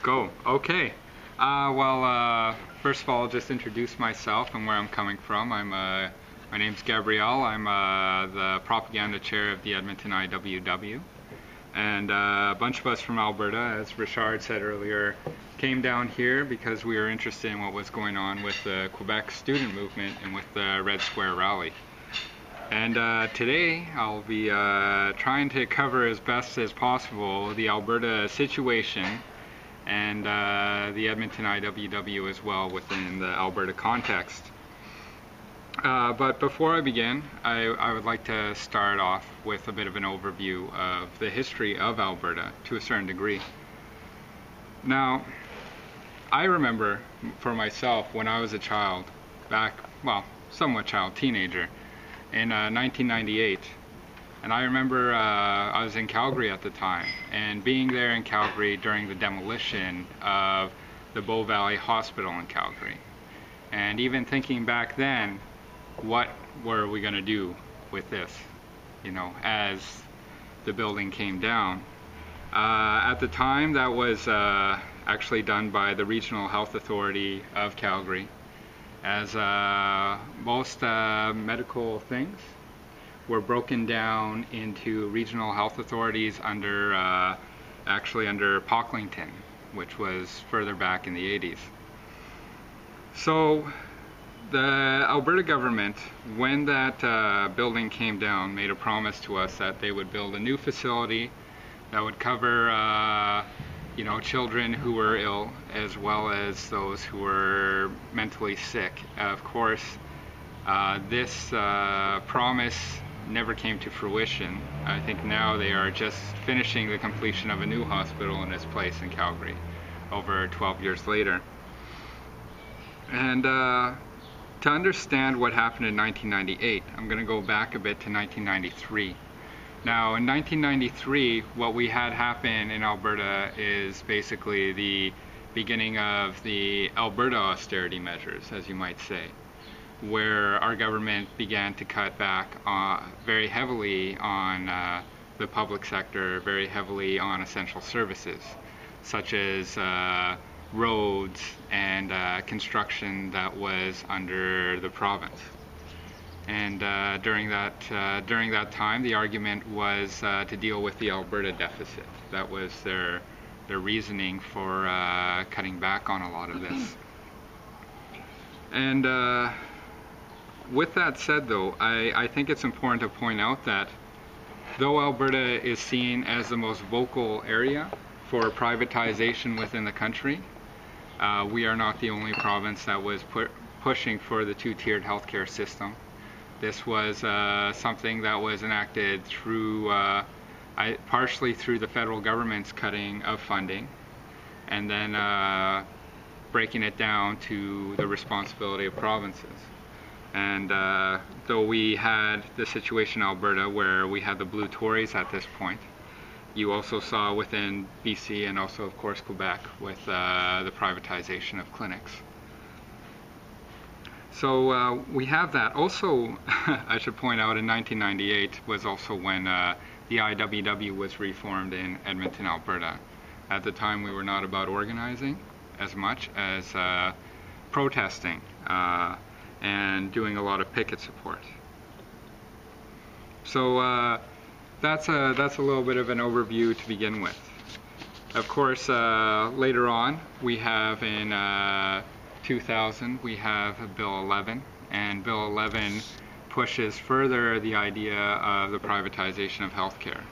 Go. Okay. First of all, I'll just introduce myself and where I'm coming from. My name's Gabrielle. I'm the propaganda chair of the Edmonton IWW. And a bunch of us from Alberta, as Richard said earlier, came down here because we were interested in what was going on with the Quebec student movement and with the Red Square Rally. And today I'll be trying to cover as best as possible the Alberta situation and the Edmonton IWW as well within the Alberta context. But before I begin, I would like to start off with a bit of an overview of the history of Alberta to a certain degree. Now, I remember for myself when I was a child, somewhat child, teenager, in 1998. And I remember I was in Calgary at the time, and being there in Calgary during the demolition of the Bow Valley Hospital in Calgary. And even thinking back then, what were we going to do with this, as the building came down. At the time, that was actually done by the Regional Health Authority of Calgary, as most medical things were broken down into regional health authorities under Pocklington, which was further back in the 80s. So the Alberta government, when that building came down, made a promise to us that they would build a new facility that would cover children who were ill as well as those who were mentally sick. Of course, this promise never came to fruition. I think now they are just finishing the completion of a new hospital in its place in Calgary over 12 years later. And to understand what happened in 1998, I'm going to go back a bit to 1993. Now, in 1993, what we had happen in Alberta is basically the beginning of the Alberta austerity measures, as you might say, where our government began to cut back very heavily on the public sector, very heavily on essential services, such as roads and construction that was under the province. And during that time, the argument was to deal with the Alberta deficit. That was their reasoning for cutting back on a lot of this. And with that said, though, I think it's important to point out that though Alberta is seen as the most vocal area for privatization within the country, we are not the only province that was pushing for the two-tiered healthcare system. This was something that was enacted through, partially through the federal government's cutting of funding, and then breaking it down to the responsibility of provinces. And though we had the situation in Alberta where we had the Blue Tories at this point, you also saw within BC and also, of course, Quebec with the privatization of clinics. So we have that. Also, I should point out in 1998 was also when the IWW was reformed in Edmonton, Alberta. At the time, we were not about organizing as much as protesting and doing a lot of picket support. So that's a little bit of an overview to begin with. Of course, later on, we have in 2000, we have Bill 11, and Bill 11 pushes further the idea of the privatization of healthcare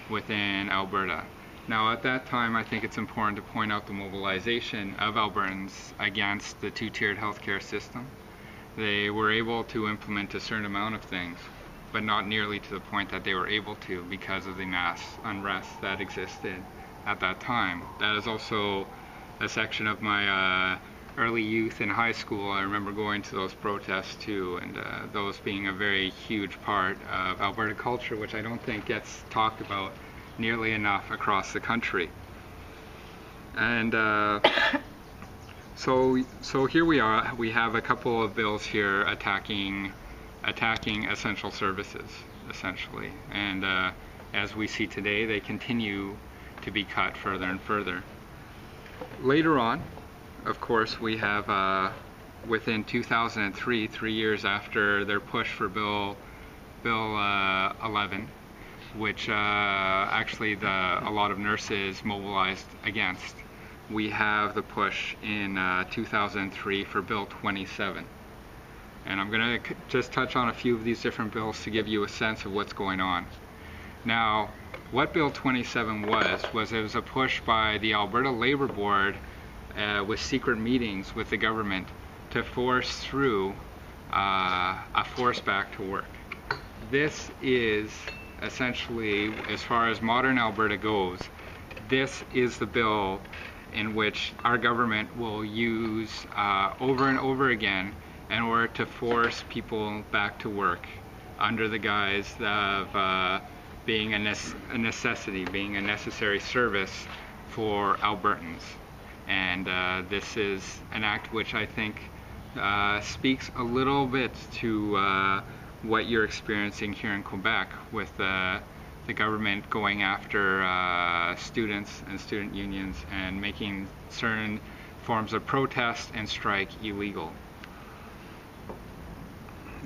within Alberta. Now, at that time, I think it's important to point out the mobilization of Albertans against the two-tiered healthcare system. They were able to implement a certain amount of things, but not nearly to the point that they were able to because of the mass unrest that existed at that time. That is also a section of my early youth in high school. I remember going to those protests too, and those being a very huge part of Alberta culture, which I don't think gets talked about nearly enough across the country. And so here we are. We have a couple of bills here attacking essential services, essentially. And as we see today, they continue to be cut further and further. later on, of course, we have within 2003, 3 years after their push for Bill 11, which actually a lot of nurses mobilized against. We have the push in 2003 for Bill 27. And I'm going to just touch on a few of these different bills to give you a sense of what's going on. Now, what Bill 27 was it was a push by the Alberta Labour Board with secret meetings with the government to force through a force back to work. This is essentially, as far as modern Alberta goes, this is the bill in which our government will use over and over again in order to force people back to work under the guise of being a necessity, being a necessary service for Albertans. And this is an act which I think speaks a little bit to what you're experiencing here in Quebec with the government going after students and student unions and making certain forms of protest and strike illegal.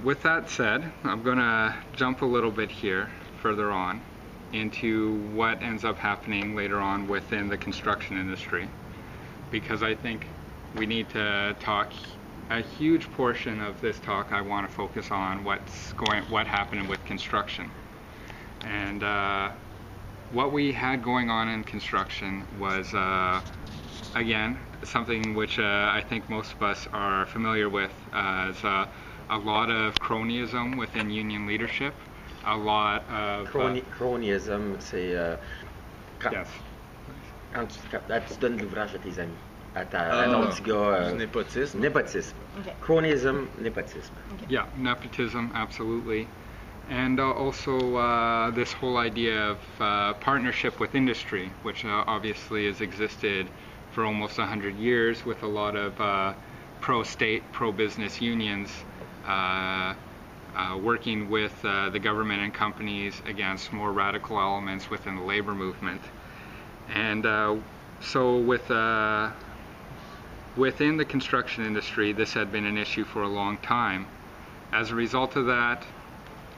With that said, I'm going to jump a little bit here further on into what ends up happening later on within the construction industry, because I think we need to talk a huge portion of this talk. I want to focus on what happened with construction. And what we had going on in construction was again something which I think most of us are familiar with as a lot of cronyism within union leadership, a lot of... Cronyisme, c'est... yes. Quand tu donnes l'ouvrage à tes amis, à ton petit gars... Népotisme. Népotisme. Okay. Cronyisme, népotisme. Okay. Yeah, nepotism, absolutely. And also this whole idea of partnership with industry, which obviously has existed for almost 100 years with a lot of pro-state, pro-business unions working with the government and companies against more radical elements within the labor movement. And so within the construction industry, this had been an issue for a long time. As a result of that,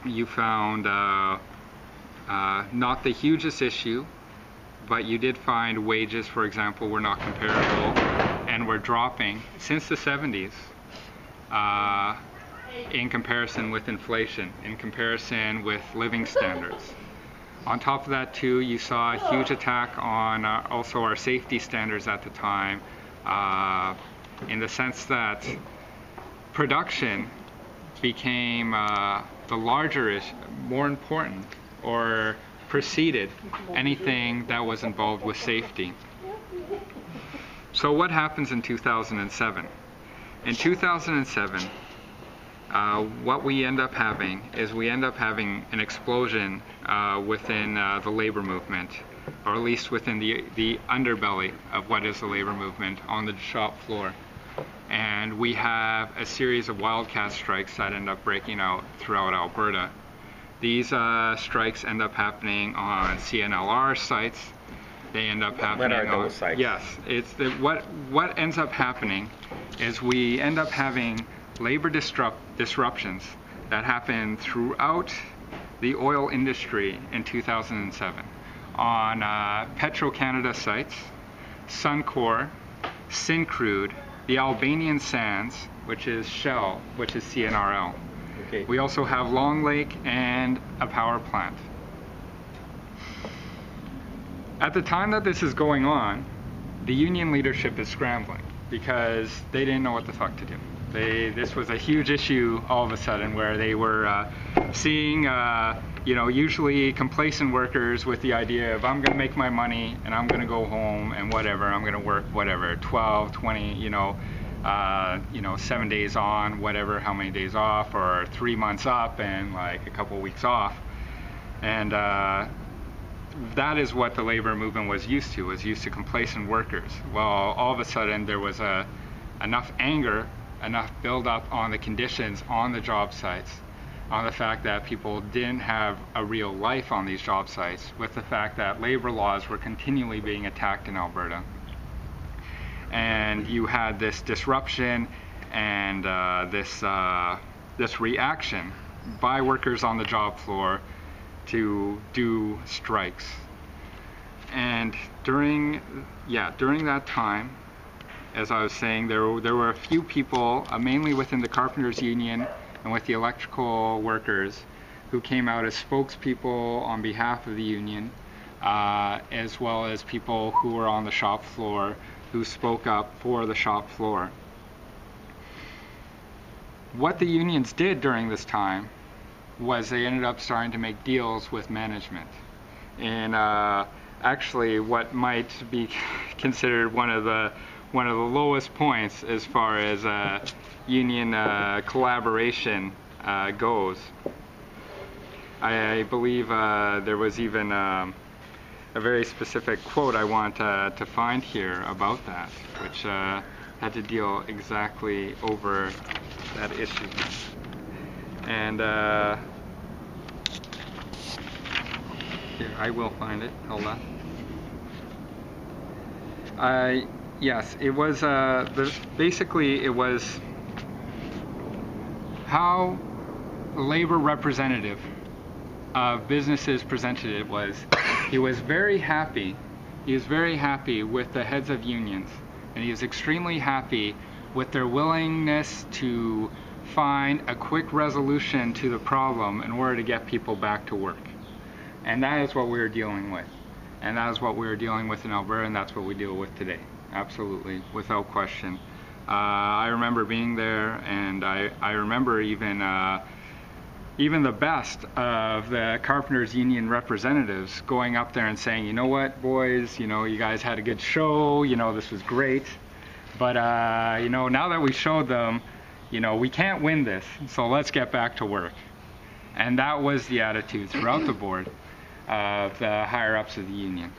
you found not the hugest issue, but you did find wages, for example, were not comparable and were dropping since the 70s in comparison with inflation, in comparison with living standards. On top of that too, you saw a huge attack on also our safety standards at the time, in the sense that production became the larger issue, more important, or preceded anything that was involved with safety. So what happens in 2007? In 2007, what we end up having is an explosion within the labor movement, or at least within the underbelly of what is the labor movement on the shop floor. And we have a series of wildcat strikes that end up breaking out throughout Alberta. These strikes end up happening on CNLR sites. They end up happening on those sites? Yes, it's what ends up happening is we end up having labor disruptions that happen throughout the oil industry in 2007 on Petro-Canada sites, Suncor, Syncrude, the Albanian Sands, which is Shell, which is CNRL. Okay. We also have Long Lake and a power plant. At the time that this is going on, the union leadership is scrambling because they didn't know what the fuck to do. This was a huge issue all of a sudden, where they were seeing, usually complacent workers with the idea of, I'm going to make my money and I'm going to go home and whatever, I'm going to work whatever, 12, 20, 7 days on, whatever, how many days off, or 3 months up and like a couple weeks off. And that is what the labor movement was used to complacent workers. Well, all of a sudden there was enough anger, enough build-up on the conditions on the job sites, on the fact that people didn't have a real life on these job sites, with the fact that labor laws were continually being attacked in Alberta. and you had this disruption and this reaction by workers on the job floor to do strikes. And during that time, as I was saying, there were a few people, mainly within the Carpenters Union and with the electrical workers, who came out as spokespeople on behalf of the union, as well as people who were on the shop floor who spoke up for the shop floor. What the unions did during this time was they ended up starting to make deals with management. And actually what might be considered one of the lowest points as far as union collaboration goes. I believe there was even a very specific quote I want to find here about that, which had to deal exactly over that issue. And here, I will find it. Hold on. Yes, it was basically it was how the labor representative of businesses presented it was. He was very happy. He was very happy with the heads of unions, and he was extremely happy with their willingness to find a quick resolution to the problem in order to get people back to work. And that is what we were dealing with. And that is what we were dealing with in Alberta, and that's what we deal with today. Absolutely, without question. I remember being there, and I remember even the best of the Carpenters Union representatives going up there and saying, you know what, boys, you guys had a good show, this was great, but now that we showed them, we can't win this, so let's get back to work. And that was the attitude throughout the board of the higher-ups of the union.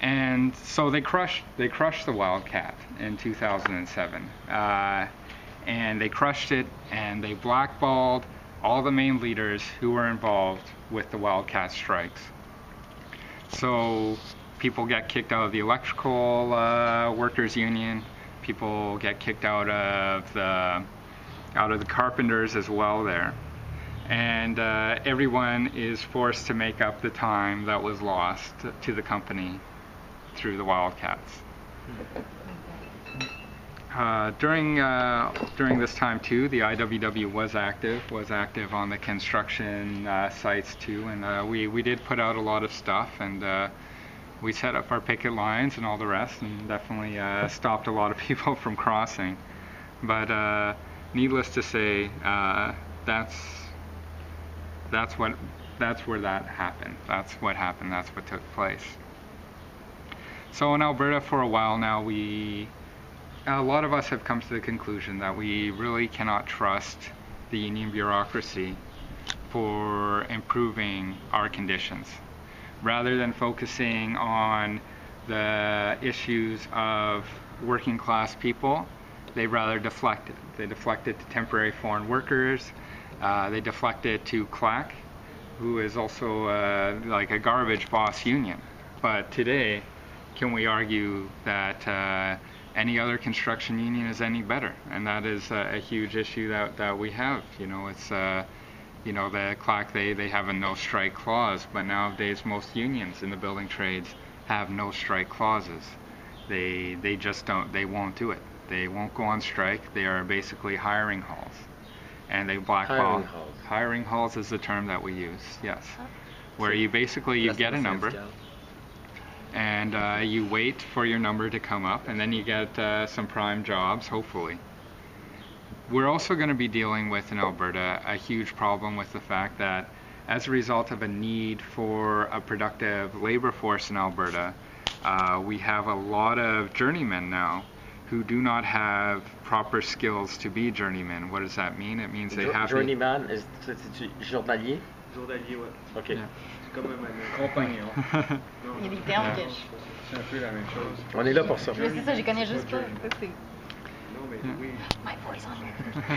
And so they crushed the Wildcat in 2007, and they crushed it, and they blackballed all the main leaders who were involved with the Wildcat strikes. So people get kicked out of the electrical workers union. People get kicked out of the carpenters as well there, and everyone is forced to make up the time that was lost to the company through the Wildcats. During this time too, the IWW was active on the construction sites too, and we did put out a lot of stuff, and we set up our picket lines and all the rest, and definitely stopped a lot of people from crossing. But needless to say, that's where that happened. That's what happened. That's what took place. So in Alberta, for a while now, a lot of us have come to the conclusion that we really cannot trust the union bureaucracy for improving our conditions. Rather than focusing on the issues of working class people, they rather deflect it. They deflect it to temporary foreign workers. They deflect it to CLAC, who is also like a garbage boss union. But today, can we argue that any other construction union is any better? And that is a huge issue that we have. It's the CLAC, they have a no strike clause, but nowadays most unions in the building trades have no strike clauses. They just don't. They won't do it. They won't go on strike. They are basically hiring halls, and they blackball. Hiring halls is the term that we use. Yes, where you get a number. And you wait for your number to come up, and then you get some prime jobs, hopefully. We're also going to be dealing with, in Alberta, a huge problem with the fact that as a result of a need for a productive labor force in Alberta, we have a lot of journeymen now who do not have proper skills to be journeymen. What does that mean? It means they have journeyman, c'est journalier? Journalier, ouais. Ok. Yeah. Comme un compagnon. Il y a des termes que C'est un peu la même chose. On est là pour ça. c'est ça, je connais juste pas. Non, mais oui. My voice on.